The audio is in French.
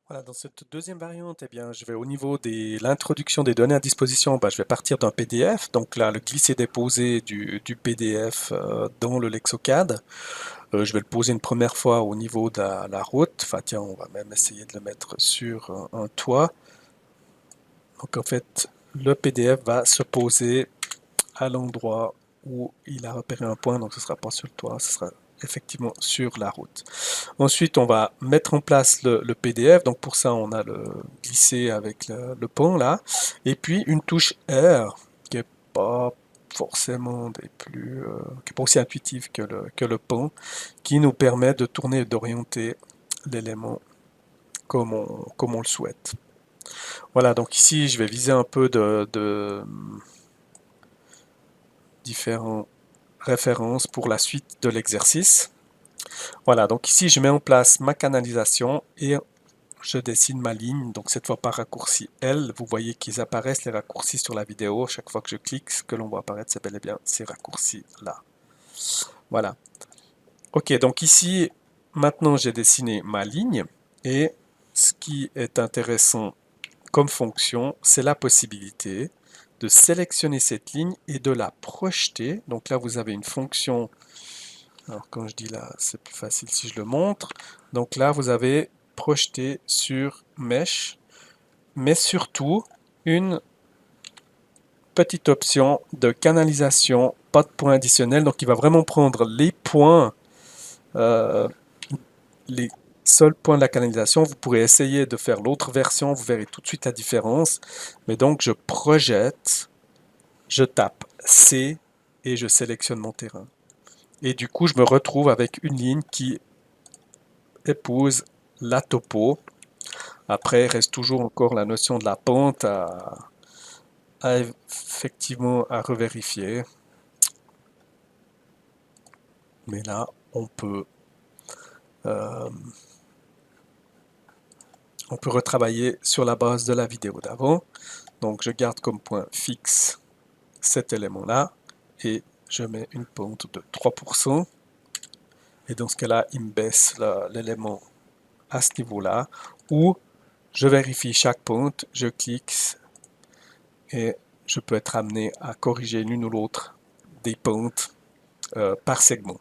Voilà, dans cette deuxième variante, eh bien, je vais au niveau de l'introduction des données à disposition, bah, je vais partir d'un PDF. Donc là, le glisser-déposer du PDF dans le Lexocad. Je vais le poser une première fois au niveau de la route. Enfin, tiens, on va même essayer de le mettre sur un toit. Donc en fait, le PDF va se poser à l'endroit où il a repéré un point. Donc ce ne sera pas sur le toit, ce sera effectivement sur la route. Ensuite, on va mettre en place le PDF. Donc pour ça, on a le glisser avec le pont là. Et puis une touche R qui est pas forcément qui est pas aussi intuitive que le pont, qui nous permet de tourner et d'orienter l'élément comme on le souhaite. Voilà, donc ici, je vais viser un peu de différentes références pour la suite de l'exercice. Voilà, donc ici, je mets en place ma canalisation et je dessine ma ligne, donc cette fois par raccourci L. Vous voyez qu'ils apparaissent les raccourcis sur la vidéo. Chaque fois que je clique, ce que l'on voit apparaître, c'est bel et bien ces raccourcis-là. Voilà. Ok, donc ici, maintenant j'ai dessiné ma ligne et ce qui est intéressant comme fonction, c'est la possibilité de sélectionner cette ligne et de la projeter. Donc là, vous avez une fonction. Alors quand je dis là, c'est plus facile si je le montre. Donc là, vous avez projeté sur Mesh, mais surtout une petite option de canalisation, pas de points additionnels. Donc il va vraiment prendre les points, euh, les seuls points de la canalisation. Vous pourrez essayer de faire l'autre version, vous verrez tout de suite la différence. Mais donc je projette, je tape C et je sélectionne mon terrain. Et du coup, je me retrouve avec une ligne qui épouse la topo. Après, il reste toujours encore la notion de la pente à effectivement à revérifier. Mais là, euh, on peut retravailler sur la base de la vidéo d'avant. Donc, je garde comme point fixe cet élément-là et je mets une pente de 3%. Et dans ce cas-là, il me baisse l'élément à ce niveau-là, ou je vérifie chaque pente, je clique et je peux être amené à corriger l'une ou l'autre des pentes par segment.